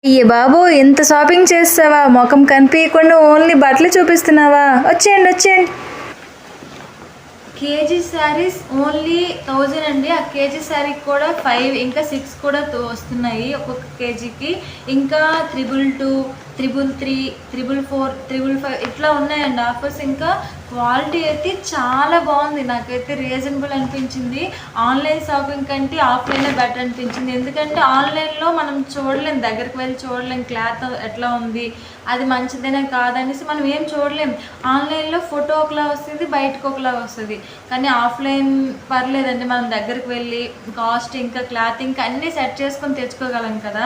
అయ్య బాబు ఎంత షాపింగ్ చేస్తావా? ముఖం కనిపించకుండా ఓన్లీ బట్టలు చూపిస్తున్నావా? వచ్చేయండి వచ్చేయండి. కేజీ శారీస్ ఓన్లీ 1000 అండి. ఆ కేజీ శారీకి కూడా 5 ఇంకా 6 కూడా వస్తున్నాయి ఒక్కొక్క కేజీకి. ఇంకా 222, 333, 444, 555 ఇట్లా ఉన్నాయండి ఆఫర్స్. ఇంకా క్వాలిటీ అయితే చాలా బాగుంది, నాకైతే రీజనబుల్ అనిపించింది. ఆన్లైన్ షాపింగ్ కంటే ఆఫ్లైనే బెటర్ అనిపించింది. ఎందుకంటే ఆన్లైన్లో మనం చూడలేం, దగ్గరికి వెళ్ళి చూడలేం క్లాత్ ఎట్లా ఉంది, అది మంచిదేనే కాదనేసి మనం ఏం చూడలేం. ఆన్లైన్లో ఫోటో ఒకలా వస్తుంది, బయటకు ఒకలా వస్తుంది. కానీ ఆఫ్లైన్ పర్లేదండి, మనం దగ్గరికి వెళ్ళి కాస్ట్ ఇంకా క్లాత్ ఇంకా అన్నీ సెట్ చేసుకొని తెచ్చుకోగలం కదా.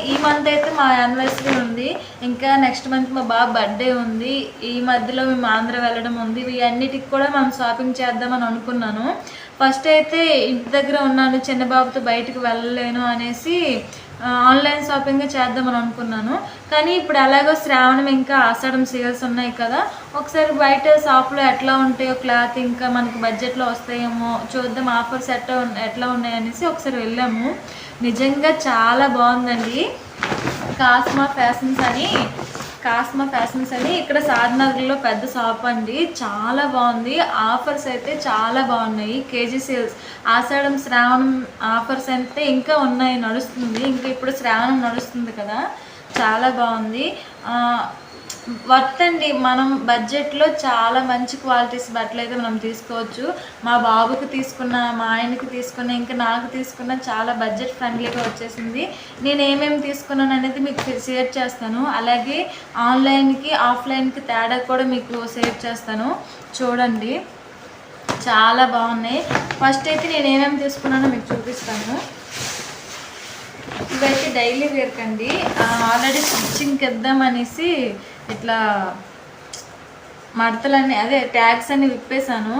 ఈ మంత్ అయితే మా యానివర్సరీ ఉంది, ఇంకా నెక్స్ట్ మంత్ మా బాబు బర్త్డే ఉంది. ఈ మధ్యలో మేము ఆంధ్ర వెళ్ళడం ఉంది. ఇవన్నిటికి కూడా మనం షాపింగ్ చేద్దామని అనుకున్నాను. ఫస్ట్ అయితే ఇంటి దగ్గర ఉన్నాను, చిన్న బాబుతో బయటకు వెళ్ళలేను అనేసి ఆన్లైన్ షాపింగ్ చేద్దామని అనుకున్నాను. కానీ ఇప్పుడు ఎలాగో శ్రావణం ఇంకా ఆషాఢం సేల్స్ ఉన్నాయి కదా, ఒకసారి బయట షాప్లో ఎట్లా ఉంటాయో క్లాత్ ఇంకా మనకి బడ్జెట్లో వస్తాయేమో చూద్దాం, ఆఫర్స్ ఎట్లా ఉన్నాయనేసి ఒకసారి వెళ్ళాము. నిజంగా చాలా బాగుందండి. కాస్మా ఫ్యాషన్స్ అని ఇక్కడ సాద్నగర్లో పెద్ద షాప్ అండి, చాలా బాగుంది. ఆఫర్స్ అయితే చాలా బాగున్నాయి. కేజీ సేల్స్ ఆషాఢం శ్రావణం ఆఫర్స్ అయితే ఇంకా ఉన్నాయి, నడుస్తుంది. ఇంకా ఇప్పుడు శ్రావణం నడుస్తుంది కదా, చాలా బాగుంది. వర్త్ అండి, మనం బడ్జెట్లో చాలా మంచి క్వాలిటీస్ బట్టలు అయితే మనం తీసుకోవచ్చు. మా బాబుకి తీసుకున్న, మా ఆయనకి తీసుకున్న, ఇంకా నాకు తీసుకున్న చాలా బడ్జెట్ ఫ్రెండ్లీగా వచ్చేసింది. నేను ఏమేమి తీసుకున్నాను అనేది మీకు షేర్ చేస్తాను. అలాగే ఆన్లైన్కి ఆఫ్లైన్కి తేడా కూడా మీకు షేర్ చేస్తాను, చూడండి. చాలా బాగున్నాయి. ఫస్ట్ అయితే నేను ఏమేమి తీసుకున్నానో మీకు చూపిస్తాను. ఇవైతే డైలీ వేర్ కండి, ఆల్రెడీ స్టిచ్చింగ్కి ఇద్దామనేసి ఇట్లా మడతలన్నీ అదే ట్యాగ్స్ అన్ని విప్పేశాను.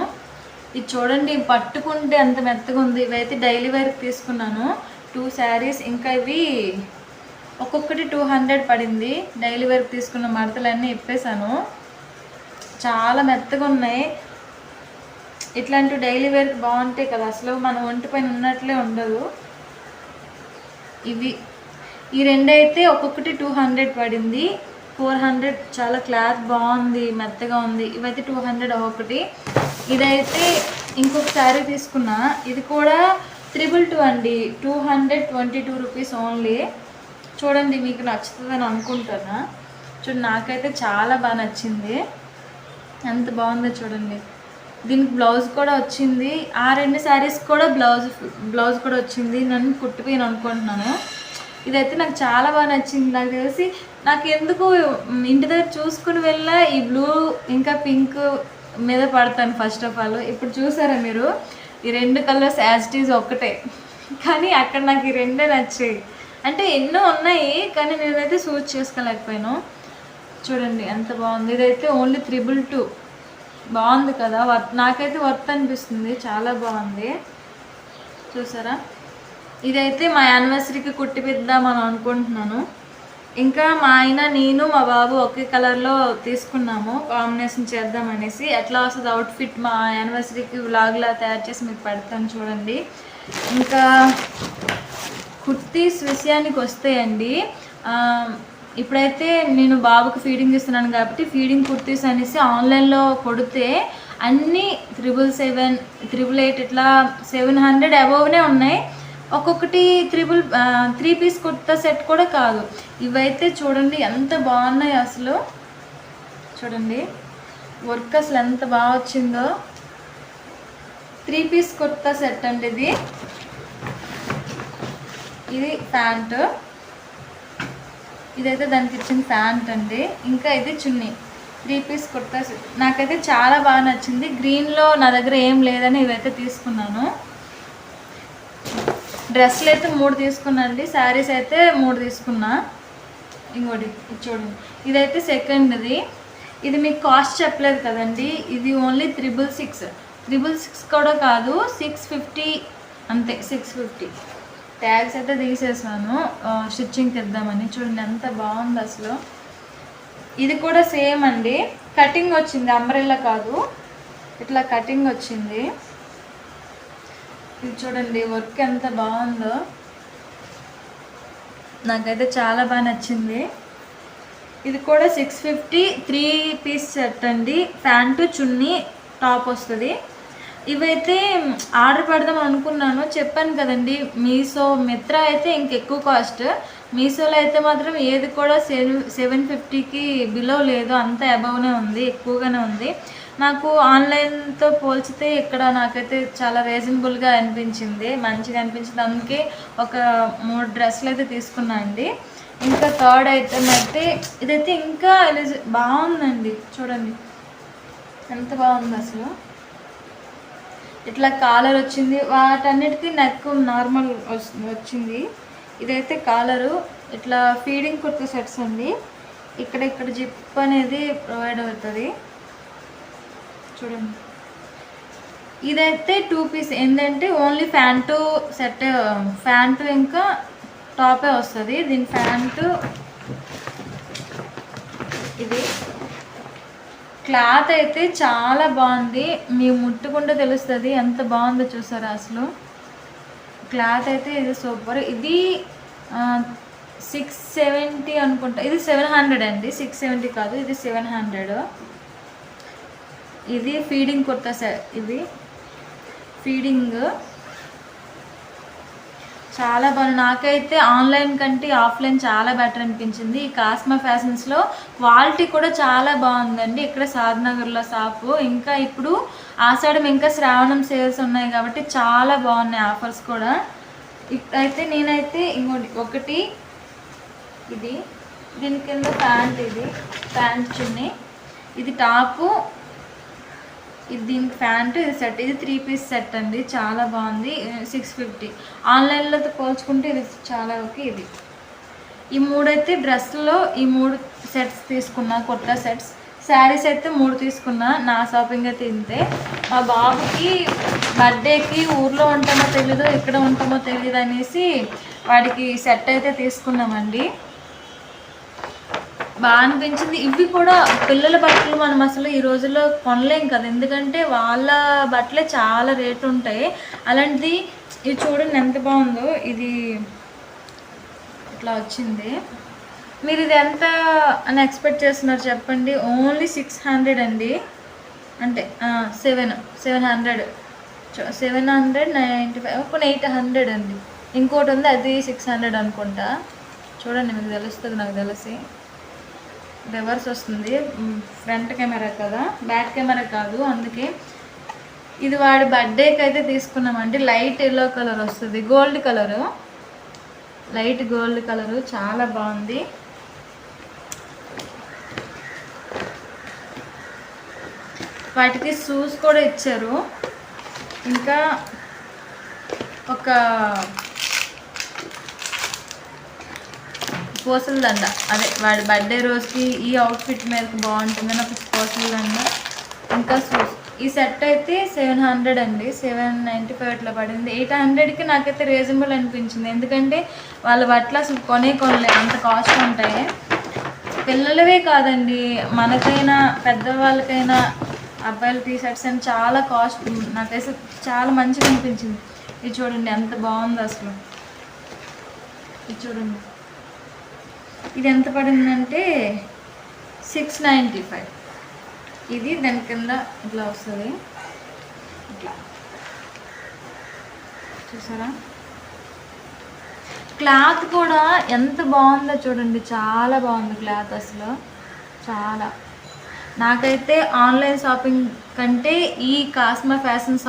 ఇది చూడండి, పట్టుకుంటే అంత మెత్తగా ఉంది. ఇవైతే డైలీ వేర్కి తీసుకున్నాను 2 శారీస్. ఇంకా ఇవి ఒక్కొక్కటి 200 పడింది. డైలీ వేర్కి తీసుకున్న మడతలన్నీ విప్పేశాను, చాలా మెత్తగా ఉన్నాయి. ఇట్లాంటివి డైలీ వేర్కి బాగుంటాయి కదా, అసలు మన ఒంటి పైన ఉన్నట్లే ఉండదు. ఈ రెండైతే ఒక్కొక్కటి 200 పడింది, 400. చాలా క్లాత్ బాగుంది, మెత్తగా ఉంది. ఇవైతే 200 ఒకటి. ఇదైతే ఇంకొక శారీ తీసుకున్నా, ఇది కూడా 222 అండి, 222 రూపీస్ ఓన్లీ. చూడండి, మీకు నచ్చుతుందని అనుకుంటున్నా. చూడండి, నాకైతే చాలా బాగా నచ్చింది, ఎంత బాగుందో చూడండి. దీనికి బ్లౌజ్ కూడా వచ్చింది. ఆ 2 శారీస్ కూడా బ్లౌజ్ కూడా వచ్చింది. నన్ను కుట్టిపోయిన అనుకుంటున్నాను. ఇదైతే నాకు చాలా బాగా నచ్చింది. నాకు తెలిసి నాకు ఎందుకు ఇంటి దగ్గర చూసుకుని వెళ్ళా ఈ బ్లూ ఇంకా పింక్ మీద పడతాను ఫస్ట్ ఆఫ్ ఆల్. ఇప్పుడు చూసారా మీరు, ఈ 2 కలర్స్ యాజ్ ఇట్ ఈజ్ ఒక్కటే, కానీ అక్కడ నాకు ఈ 2 నచ్చాయి. అంటే ఎన్నో ఉన్నాయి కానీ నేనైతే చూస్ చేసుకోలేకపోయాను. చూడండి ఎంత బాగుంది. ఇదైతే ఓన్లీ 222. బాగుంది కదా, నాకైతే వర్త్ అనిపిస్తుంది, చాలా బాగుంది. చూసారా, ఇదైతే మా యానివర్సరీకి కుట్టిపిద్దామని అనుకుంటున్నాను. ఇంకా మా ఆయన, నేను, మా బాబు ఒకే కలర్లో తీసుకున్నాము, కాంబినేషన్ చేద్దామనేసి. ఎట్లా వస్తుంది అవుట్ఫిట్ మా యానివర్సరీకి వ్లాగ్లా తయారు చేసి మీకు పెడతాను, చూడండి. ఇంకా కుర్తీస్ విషయానికి వస్తాయండి, ఇప్పుడైతే నేను బాబుకి ఫీడింగ్ ఇస్తున్నాను కాబట్టి ఫీడింగ్ కుర్తీస్ అనేసి ఆన్లైన్లో కొడితే అన్నీ 777, 888 ఇట్లా 700 అబోవ్నే ఉన్నాయి. ఒక్కొక్కటి 3 పీస్ కుర్తా సెట్ కూడా కాదు. ఇవైతే చూడండి ఎంత బాగున్నాయి అసలు. చూడండి వర్క్ అసలు ఎంత బాగా వచ్చిందో. 3 పీస్ కుర్తా సెట్ అండి ఇది. ఇది ప్యాంటు, ఇదైతే దానికి ఇచ్చిన ప్యాంట్ అండి. ఇంకా ఇది చున్నీ. 3 పీస్ కుర్తా సెట్ నాకైతే చాలా బాగా నచ్చింది. గ్రీన్లో నా దగ్గర ఏం లేదని ఇవైతే తీసుకున్నాను. డ్రెస్సులు అయితే 3 తీసుకున్నా అండి, శారీస్ అయితే 3 తీసుకున్నా. ఇంకోటి చూడండి, ఇదైతే సెకండ్ది. ఇది మీకు కాస్ట్ చెప్పలేదు కదండి, ఇది ఓన్లీ 666 కూడా కాదు, 650 అంతే, 650. ట్యాగ్స్ అయితే తీసేసాను స్టిచ్చింగ్కి ఇద్దామని. చూడండి ఎంత బాగుంది అసలు. ఇది కూడా సేమ్ అండి, కటింగ్ వచ్చింది, అంబ్రెల్లా కాదు, ఇట్లా కటింగ్ వచ్చింది. ఇది చూడండి వర్క్ ఎంత బాగుందో. నాకైతే చాలా బాగా నచ్చింది. ఇది కూడా 650 3 పీస్ సెట్ అండి. ప్యాంటు చున్నీ టాప్ వస్తుంది. ఇవైతే ఆర్డర్ పెడదాం అనుకున్నాను, చెప్పాను కదండి మీషో మిత్రా అయితే ఇంకెక్కువ కాస్ట్. మీషోలో అయితే మాత్రం ఏది కూడా 750కి బిలో లేదు, అంత అబవ్నే ఉంది, ఎక్కువగానే ఉంది. నాకు ఆన్లైన్తో పోల్చితే ఇక్కడ నాకైతే చాలా రీజనబుల్గా అనిపించింది, మంచిగా అనిపించింది. అందుకే ఒక 3 డ్రెస్సులు అయితే తీసుకున్నా అండి. ఇంకా థర్డ్ ఐటమ్ అయితే ఇదైతే ఇంకా బాగుందండి, చూడండి ఎంత బాగుంది అసలు. ఇట్లా కాలర్ వచ్చింది, వాటన్నిటికీ నెక్ నార్మల్ వచ్చింది. ఇదైతే కాలరు, ఇట్లా ఫీడింగ్ కుర్తా సెట్స్ అండి. ఇక్కడ జిప్ అనేది ప్రొవైడ్ అవుతుంది, చూడండి. ఇదైతే 2 పీస్ ఏంటంటే ఓన్లీ ప్యాంటు సెట్, ప్యాంటు ఇంకా టాపే వస్తుంది. దీని ప్యాంటు ఇది. క్లాత్ అయితే చాలా బాగుంది, మీ ముట్టుకుంటే తెలుస్తుంది ఎంత బాగుందో, చూసారా అసలు. క్లాత్ అయితే ఇది సూపర్. ఇది 670 అనుకుంటా, ఇది 700 అండి, 670 కాదు, ఇది 700. ఇది ఫీడింగ్ కుర్తా సెట్, ఇది ఫీడింగ్ చాలా బాగుంది. నాకైతే ఆన్లైన్ కంటే ఆఫ్లైన్ చాలా బెటర్ అనిపించింది. ఈ కాస్మా ఫ్యాషన్స్లో క్వాలిటీ కూడా చాలా బాగుందండి. ఇక్కడ సాద్నగర్లో షాపు. ఇంకా ఇప్పుడు ఆషాఢం ఇంకా శ్రావణం సేల్స్ ఉన్నాయి కాబట్టి చాలా బాగున్నాయి ఆఫర్స్ కూడా. ఇక్కడైతే నేనైతే ఒకటి ఇది, దీని కింద ప్యాంట్, ఇది ప్యాంట్ చున్నీ, ఇది టాపు, ఇది దీనికి ప్యాంటు, ఇది సెట్, ఇది 3 పీస్ సెట్ అండి, చాలా బాగుంది. 650. ఆన్లైన్లో పోల్చుకుంటే ఇది చాలా ఓకే. ఇది ఈ 3 అయితే డ్రెస్లో ఈ 3 సెట్స్ తీసుకున్నా, కుర్తా సెట్స్. శారీస్ అయితే 3 తీసుకున్నా. నా షాపింగ్ అయితే ఇంతే. మా బాబుకి బర్త్డేకి ఊర్లో ఉంటామో తెలీదు, ఇక్కడ ఉంటామో తెలియదు అనేసి వాడికి సెట్ అయితే తీసుకున్నామండి. బాగా అనిపించింది. ఇవి కూడా పిల్లల బట్టలు మనం అసలు ఈ రోజుల్లో కొనలేం కదా, ఎందుకంటే వాళ్ళ బట్టలే చాలా రేటు ఉంటాయి. అలాంటిది ఇది చూడండి ఎంత బాగుందో. ఇది ఇట్లా వచ్చింది. మీరు ఇది ఎంత అని ఎక్స్పెక్ట్ చేస్తున్నారు చెప్పండి. ఓన్లీ 600 అండి, అంటే 700 795, కొన్ని 800 అండి. ఇంకోటి ఉంది అది 600 అనుకుంటా. చూడండి మీకు తెలుస్తుంది, నాకు తెలిసి రివర్స్ వస్తుంది, ఫ్రంట్ కెమెరా కదా, బ్యాక్ కెమెరా కాదు, అందుకే. ఇది వాడి బర్త్డేకి అయితే తీసుకున్నామండి. లైట్ ఎల్లో కలర్ వస్తుంది, gold colour, light gold colour, చాలా బాగుంది. వాటికి షూస్ కూడా ఇచ్చారు. ఇంకా ఒక పూసల దండ, అదే వాడి బర్త్డే రోజుకి ఈ అవుట్ఫిట్ మీదకి బాగుంటుందని ఒక పూసల దండ, ఇంకా షూస్. ఈ సెట్ అయితే 700 అండి, 795 అట్లా పడింది. 800కి నాకైతే రీజనబుల్ అనిపించింది, ఎందుకంటే వాళ్ళ బట్టలు అసలు కొనలే, అంత కాస్ట్ ఉంటాయి. పిల్లలవే కాదండి, మనకైనా పెద్దవాళ్ళకైనా అబ్బాయిల టీ షర్ట్స్ అని చాలా కాస్ట్. నాకైతే చాలా మంచిగా అనిపించింది. ఇది చూడండి ఎంత బాగుందో అసలు. ఇది చూడండి, ఇది ఎంత పడిందంటే 695. ఇది దాని కింద ఇట్లా వస్తుంది, ఇట్లా చూసారా. క్లాత్ కూడా ఎంత బాగుందో చూడండి, చాలా బాగుంది క్లాత్ అసలు. చాలా నాకైతే ఆన్లైన్ షాపింగ్ కంటే ఈ కాస్మా ఫ్యాషన్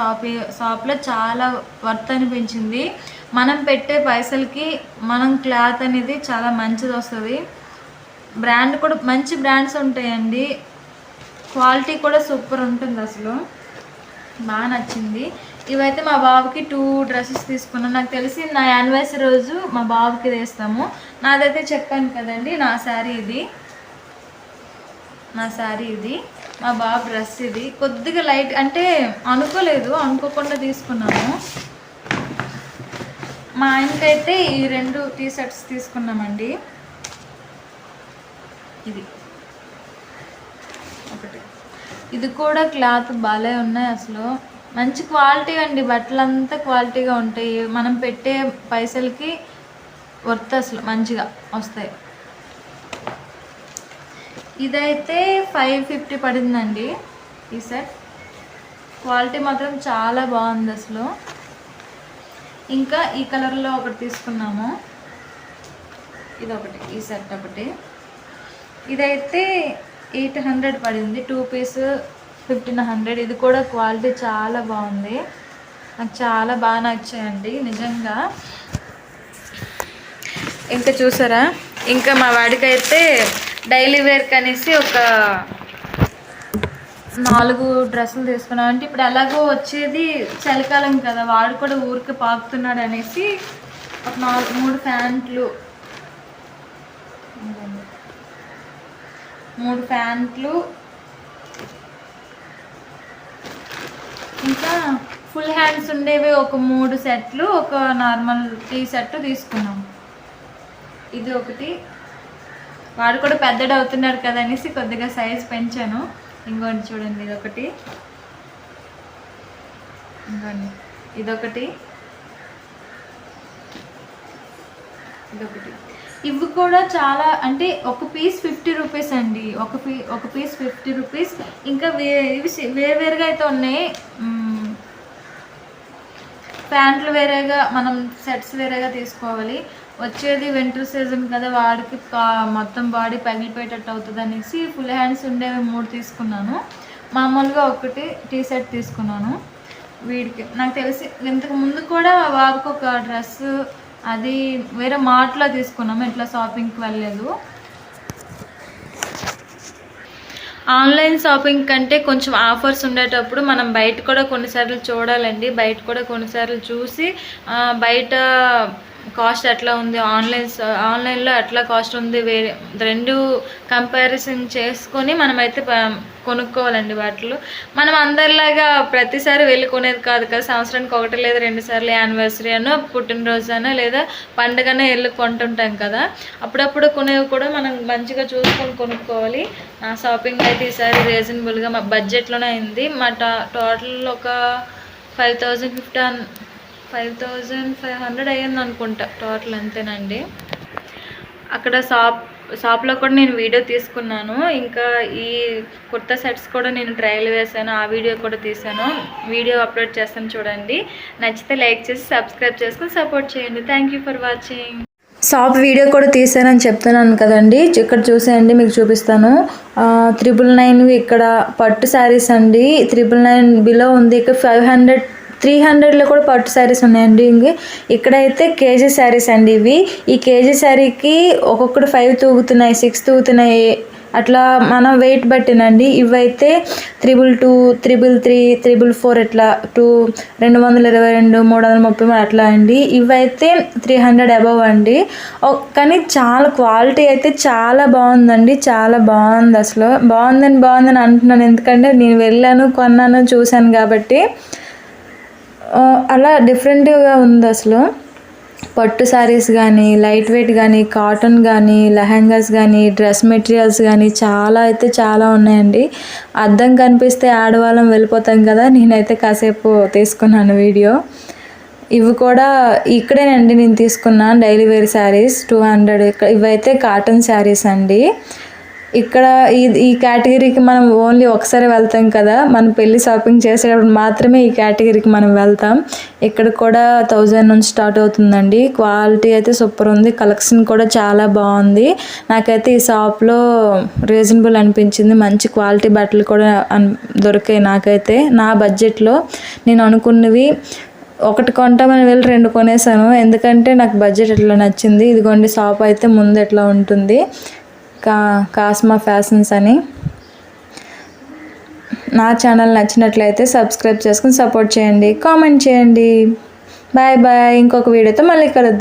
షాప్లో చాలా వర్త్ అనిపించింది. మనం పెట్టే పైసలకి మనం క్లాత్ అనేది చాలా మంచిది వస్తుంది. బ్రాండ్ కూడా మంచి బ్రాండ్స్ ఉంటాయండి, క్వాలిటీ కూడా సూపర్ ఉంటుంది అసలు. బాగా నచ్చింది. ఇవైతే మా బాబుకి 2 డ్రెస్సెస్ తీసుకున్నాను. నాకు తెలిసి నా యానివర్సరీ రోజు మా బాబుకి వేస్తాము. నాదైతే చెప్పాను కదండి, నా శారీ ఇది, మా బాబు డ్రెస్ ఇది. కొద్దిగా లైట్, అంటే అనుకోకుండా తీసుకున్నాము. మా ఆయనకైతే ఈ 2 టీ షర్ట్స్ తీసుకున్నామండి. ఇది ఒకటి, ఇది కూడా క్లాత్ బాగా ఉన్నాయి అసలు, మంచి క్వాలిటీ అండి. బట్టలు అంతా క్వాలిటీగా ఉంటాయి. మనం పెట్టే పైసలకి వర్త్ అసలు మంచిగా వస్తాయి. ఇదైతే 550 పడిందండి ఈ సెట్. క్వాలిటీ మాత్రం చాలా బాగుంది అసలు. ఇంకా ఈ కలర్లో ఒకటి తీసుకున్నాము, ఇదొకటి, ఈ సెట్ ఒకటి. ఇదైతే 800 పడింది, 2 పీస్ 1500. ఇది కూడా క్వాలిటీ చాలా బాగుంది, నాకు చాలా బాగా నచ్చాయండి నిజంగా. ఇంకా చూసారా, ఇంకా మా వాడికైతే డైలీ వేర్కి అనేసి ఒక 4 డ్రెస్సులు తీసుకున్నాం. అంటే ఇప్పుడు ఎలాగో వచ్చేది చలికాలం కదా, వాడు కూడా ఊరికి పాకుతున్నాడు అనేసి ఒక 3 ప్యాంట్లు, 3 ప్యాంట్లు, ఇంకా ఫుల్ హ్యాండ్స్ ఉండేవి ఒక 3 సెట్లు, ఒక నార్మల్ టీ సెట్ తీసుకున్నాం. ఇది ఒకటి, వాడు కూడా పెద్దడు అవుతున్నాడు కదా అనేసి కొద్దిగా సైజ్ పెంచాను. ఇంకోటి చూడండి, ఇదొకటి, ఇంకోండి ఇదొకటి, ఇదొకటి. ఇవి కూడా చాలా, అంటే ఒక పీస్ 50 రూపీస్ అండి, ఒక పీస్ 50 రూపీస్. ఇంకా ఇవి వేరువేరుగా అయితే ఉన్నాయి. ప్యాంట్లు వేరేగా, మనం సెట్స్ వేరేగా తీసుకోవాలి. వచ్చేది వింటర్ సీజన్ కదా, వాడికి మొత్తం బాడీ పగిలిపోయేటట్టు అవుతుంది అనేసి ఫుల్ హ్యాండ్స్ ఉండేవి 3 తీసుకున్నాను. మామూలుగా ఒకటి టీ షర్ట్ తీసుకున్నాను వీడికి. నాకు తెలిసి ఇంతకు ముందు కూడా బాబుకి ఒక డ్రెస్సు, అది వేరే మార్ట్లో తీసుకున్నాము, ఇట్లా షాపింగ్కి వెళ్ళలేదు. ఆన్లైన్ షాపింగ్ కంటే కొంచెం ఆఫర్స్ ఉండేటప్పుడు మనం బయట కూడా కొన్నిసార్లు చూడాలండి. బయట కూడా కొన్నిసార్లు చూసి బయట కాస్ట్ ఎట్లా ఉంది, ఆన్లైన్లో ఎట్లా కాస్ట్ ఉంది, వేరే 2 కంపారిజన్ చేసుకొని మనమైతే కొనుక్కోవాలండి. వాటిలో మనం అందరిలాగా ప్రతిసారి వెళ్ళి కొనేది కాదు కదా, సంవత్సరానికి 1 లేదా 2 సార్లు యానివర్సరీ అనో, పుట్టినరోజు అనో, లేదా పండుగనో వెళ్ళి కొంటుంటాం కదా, అప్పుడప్పుడు కొనేవి కూడా మనం మంచిగా చూసుకొని కొనుక్కోవాలి. నా షాపింగ్ అయితే ఈసారి రీజనబుల్గా మా బడ్జెట్లోనే అయింది. మా టోటల్ ఒక 5500 అయ్యింది అనుకుంటా టోటల్, అంతేనండి. అక్కడ షాప్లో కూడా నేను వీడియో తీసుకున్నాను. ఇంకా ఈ కుర్తా సెట్స్ కూడా నేను ట్రయల్ వేసాను, ఆ వీడియో కూడా తీసాను. వీడియో అప్లోడ్ చేస్తాను చూడండి. నచ్చితే లైక్ చేసి సబ్స్క్రైబ్ చేసుకొని సపోర్ట్ చేయండి. Thank you for watching. Shop video కూడా తీసానని చెప్తున్నాను కదండి, ఇక్కడ చూసేయండి, మీకు చూపిస్తాను. 999 ఇక్కడ పట్టు శారీస్ అండి. 999 బిలో ఉంది. ఇక్కడ 500, 300లో కూడా పట్టు శారీస్ ఉన్నాయండి. ఇక్కడైతే కేజీ శారీస్ అండి ఇవి. ఈ కేజీ శారీకి ఒక్కొక్కటి 5 తూగుతున్నాయి, 6 తూగుతున్నాయి, అట్లా మనం వెయిట్ బట్టినండి. ఇవైతే 222, 333, 444 ఇట్లా 222, 333 అట్లా అండి. ఇవైతే 300 అబవ్ అండి. కానీ చాలా క్వాలిటీ అయితే చాలా బాగుందండి, చాలా బాగుంది అసలు. బాగుందని అంటున్నాను, ఎందుకంటే నేను వెళ్ళాను, కొన్నాను, చూశాను కాబట్టి. అలా డిఫరెంట్గా ఉంది అసలు. పట్టు శారీస్ కానీ, లైట్ వెయిట్ కానీ, కాటన్ కానీ, లెహంగాస్ కానీ, డ్రెస్ మెటీరియల్స్ కానీ చాలా అయితే చాలా ఉన్నాయండి. అద్దం కనిపిస్తే ఆడవాళ్ళం వెళ్ళిపోతాం కదా, నేనైతే కాసేపు తీసుకున్నాను వీడియో. ఇవి కూడా ఇక్కడేనండి నేను తీసుకున్నాను డైలీ వేర్ శారీస్ 200. ఇవైతే కాటన్ శారీస్ అండి. ఇక్కడ ఈ కేటగిరీకి మనం ఓన్లీ ఒకసారి వెళ్తాం కదా, మనం పెళ్ళి షాపింగ్ చేసేటప్పుడు మాత్రమే ఈ కేటగిరీకి మనం వెళ్తాం. ఇక్కడ కూడా 1000 నుంచి స్టార్ట్ అవుతుందండి. క్వాలిటీ అయితే సూపర్ ఉంది, కలెక్షన్ కూడా చాలా బాగుంది. నాకైతే ఈ షాప్లో రీజనబుల్ అనిపించింది, మంచి క్వాలిటీ బట్టలు కూడా దొరికాయి నాకైతే. నా బడ్జెట్లో నేను అనుకున్నవి ఒకటి కొంటామని వెళ్ళి 2 కొనేసాను, ఎందుకంటే నాకు బడ్జెట్ ఎట్లా నచ్చింది. ఇదిగోండి షాప్ అయితే ముందు ఎట్లా ఉంటుంది, కాస్మా ఫ్యాషన్స్ అని. నా ఛానల్ నచ్చినట్లయితే సబ్స్క్రైబ్ చేసుకుని సపోర్ట్ చేయండి, కామెంట్ చేయండి. Bye bye. ఇంకొక వీడియోతో మళ్ళీ కలుద్దాం.